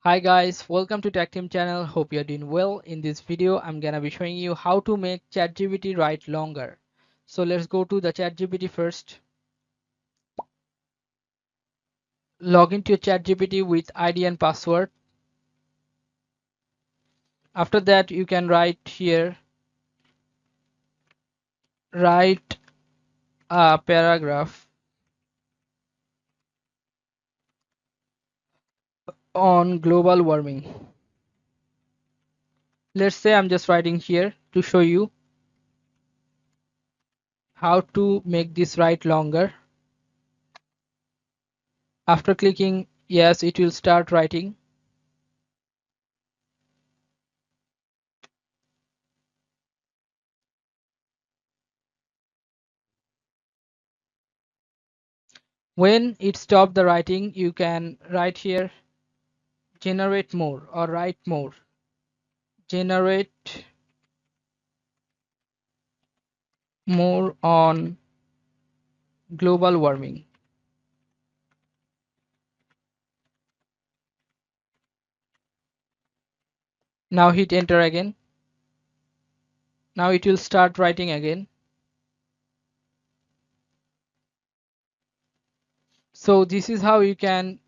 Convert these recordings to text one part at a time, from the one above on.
Hi guys, welcome to Tactim channel. Hope you're doing well. In this video, I'm gonna be showing you how to make ChatGPT write longer. So let's go to the ChatGPT first. Log into your ChatGPT with ID and password. After that, you can write here, write a paragraph on global warming. Let's say I'm just writing here to show you how to make this write longer. After clicking yes, it will start writing. When it stopped the writing, you can write here generate more or write more. Generate more on global warming. Now hit enter again. Now it will start writing again. So this is how you can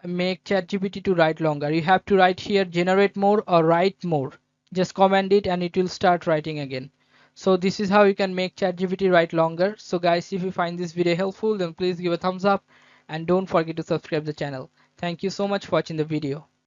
make ChatGPT to write longer. You have to write here generate more or write more. Just command it and it will start writing again. So this is how you can make ChatGPT write longer. So guys, if you find this video helpful, then please give a thumbs up and don't forget to subscribe the channel. Thank you so much for watching the video.